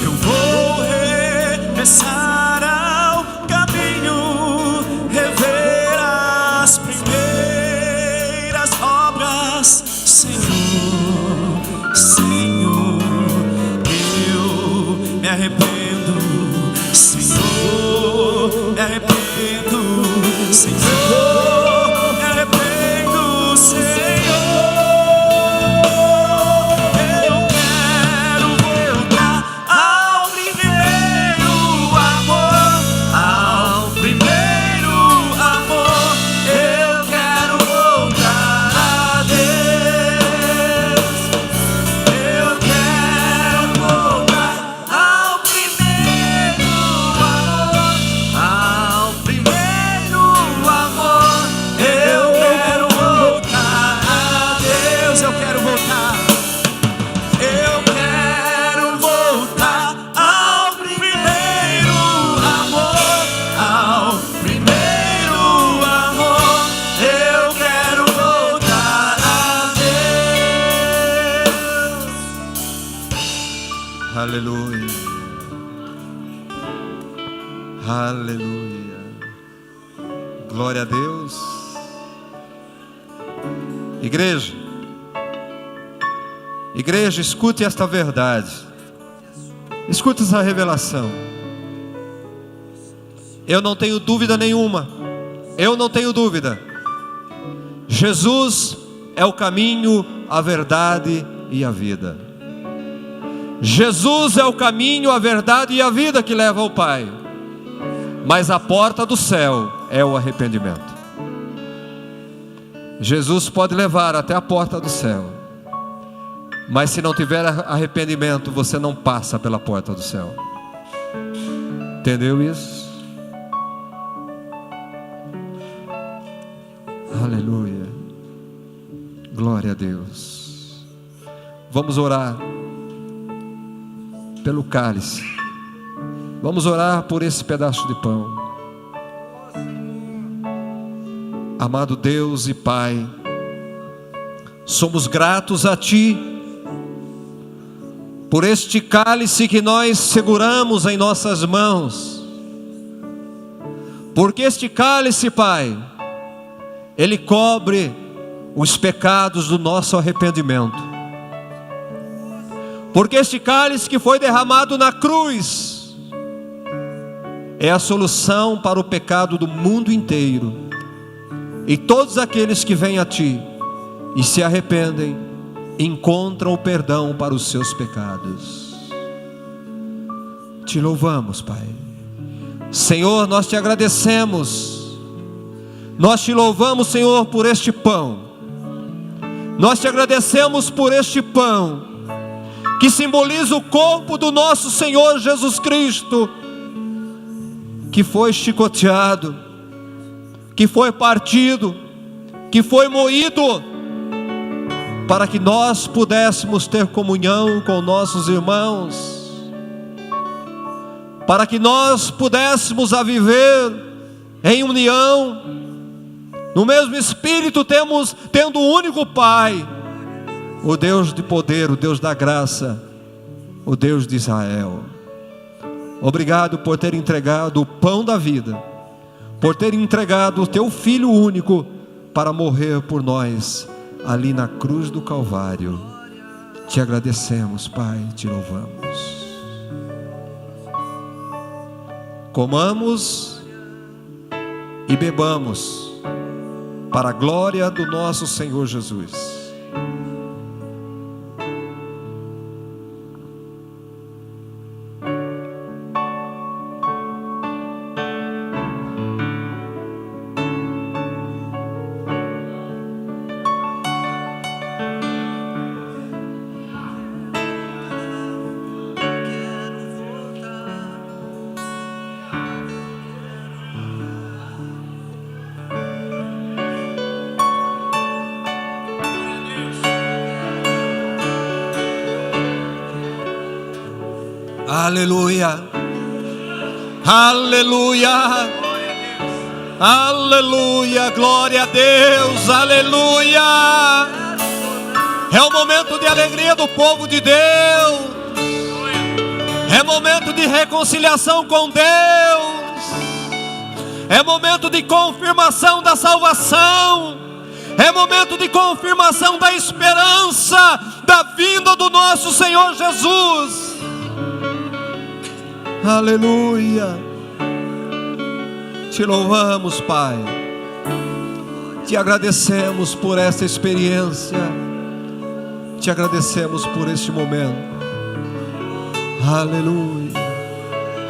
Eu vou regressar ao caminho, rever as primeiras obras, Senhor, Senhor. Eu me arrependo, Senhor, me arrependo, Senhor, me arrependo, Senhor. Eu quero voltar ao primeiro amor, ao primeiro amor. Eu quero voltar a Deus. Eu quero voltar ao primeiro amor, ao primeiro amor. Eu quero voltar a Deus. Eu quero voltar. Eu quero voltar ao primeiro amor, ao primeiro amor. Eu quero voltar a Deus. Aleluia. Aleluia. Glória a Deus. Igreja, igreja, escute esta verdade. Escute essa revelação. Eu não tenho dúvida nenhuma. Eu não tenho dúvida. Jesus é o caminho, a verdade e a vida. Jesus é o caminho, a verdade e a vida que leva ao Pai. Mas a porta do céu é o arrependimento. Jesus pode levar até a porta do céu, mas se não tiver arrependimento, você não passa pela porta do céu. Entendeu isso? Aleluia. Glória a Deus. Vamos orar pelo cálice. Vamos orar por esse pedaço de pão. Amado Deus e Pai, somos gratos a Ti por este cálice que nós seguramos em nossas mãos, porque este cálice, Pai, ele cobre os pecados do nosso arrependimento, porque este cálice que foi derramado na cruz é a solução para o pecado do mundo inteiro. E todos aqueles que vêm a Ti e se arrependem, encontram o perdão para os seus pecados. Te louvamos, Pai. Senhor, nós te agradecemos. Nós te louvamos, Senhor, por este pão. Nós te agradecemos por este pão, que simboliza o corpo do nosso Senhor Jesus Cristo, que foi chicoteado, que foi partido, que foi moído, para que nós pudéssemos ter comunhão com nossos irmãos, para que nós pudéssemos a viver em união, no mesmo Espírito, tendo um único Pai, o Deus de poder, o Deus da graça, o Deus de Israel. Obrigado por ter entregado o pão da vida, por ter entregado o teu Filho único para morrer por nós, ali na cruz do Calvário. Te agradecemos, Pai, te louvamos. Comamos e bebamos, para a glória do nosso Senhor Jesus. Aleluia, aleluia, aleluia, glória a Deus, aleluia. É o momento de alegria do povo de Deus, é momento de reconciliação com Deus, é momento de confirmação da salvação, é momento de confirmação da esperança da vinda do nosso Senhor Jesus. Aleluia, te louvamos, Pai, te agradecemos por esta experiência, te agradecemos por este momento. Aleluia,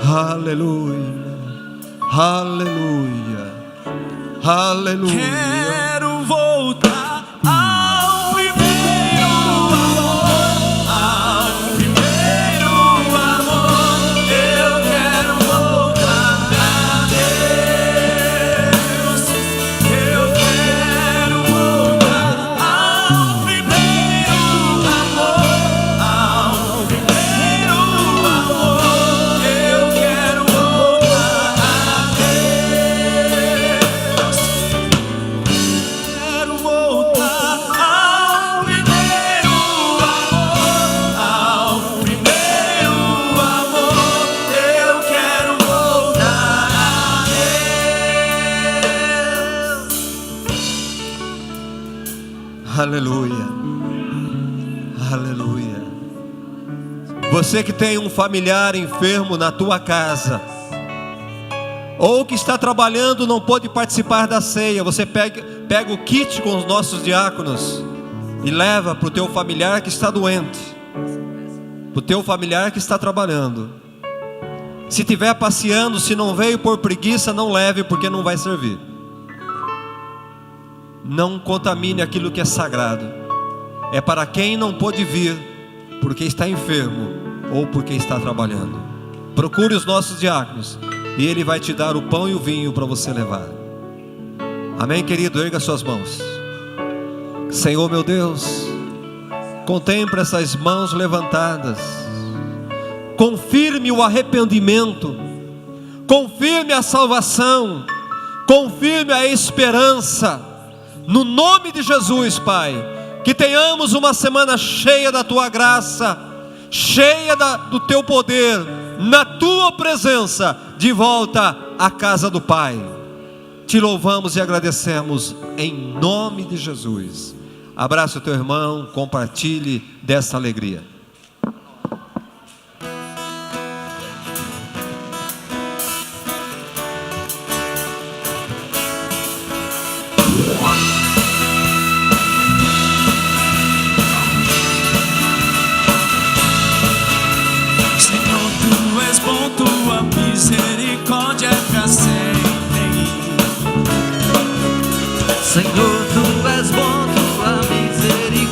aleluia, aleluia, aleluia. Quero voltar ao primeiro amor, ao primeiro amor. Eu quero voltar a Deus. Eu quero voltar ao primeiro amor, ao primeiro amor. Eu quero voltar a Deus. Quero voltar ao primeiro amor, ao primeiro amor. Eu quero voltar a Deus. Aleluia, aleluia. Você que tem um familiar enfermo na tua casa, ou que está trabalhando, não pôde participar da ceia, você pega o kit com os nossos diáconos e leva para o teu familiar que está doente, para o teu familiar que está trabalhando. Se estiver passeando, se não veio por preguiça, não leve, porque não vai servir. Não contamine aquilo que é sagrado. É para quem não pôde vir, porque está enfermo ou porque está trabalhando. Procure os nossos diáconos e ele vai te dar o pão e o vinho para você levar. Amém, querido? Erga suas mãos. Senhor meu Deus, contemple essas mãos levantadas. Confirme o arrependimento, confirme a salvação, confirme a esperança. No nome de Jesus, Pai, que tenhamos uma semana cheia da Tua graça, cheia do Teu poder, na Tua presença, de volta à casa do Pai. Te louvamos e agradecemos em nome de Jesus. Abraça o teu irmão, compartilhe dessa alegria. Senhor, Tu és bom, Tua misericórdia é pra sempre. Senhor, Tu és bom, Tua misericórdia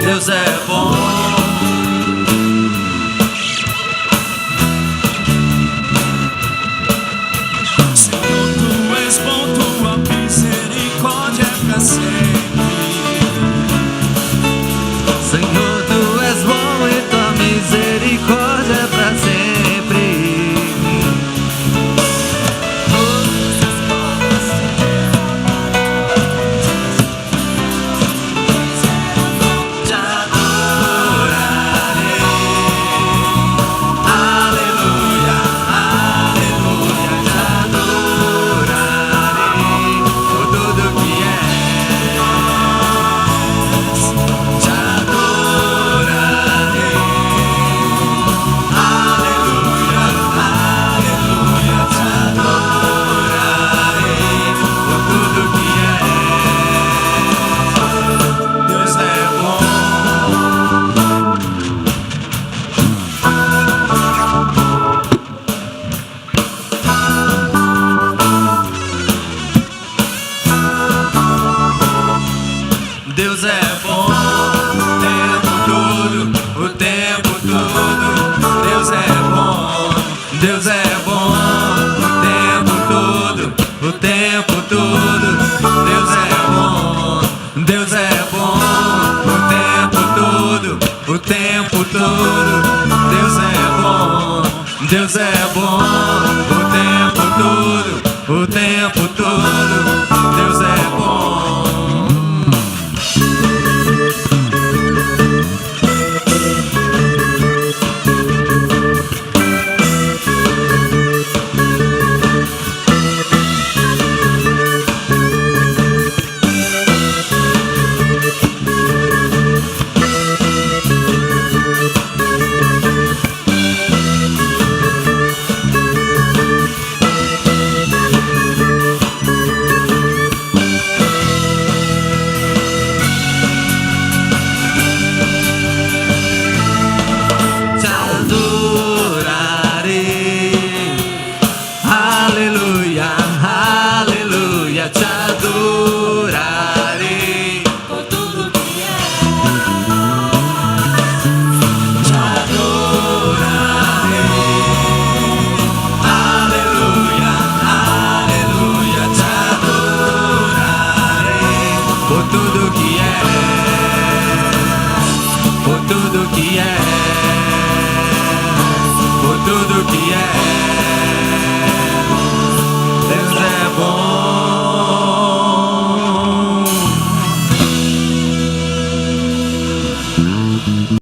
Deus é bom. Senhor, tu és bom, tua misericórdia é pra sempre. Senhor, tu és bom e tua misericórdia é pra sempre. Te adorarei. Aleluia, aleluia. Te adorarei por tudo que és. Te adorarei. Aleluia, aleluia. Te adorarei por tudo que és. Deus é bom. Deus é bom o tempo todo. Deus é bom, Deus é bom o tempo todo. Deus é bom, Deus é bom o tempo todo.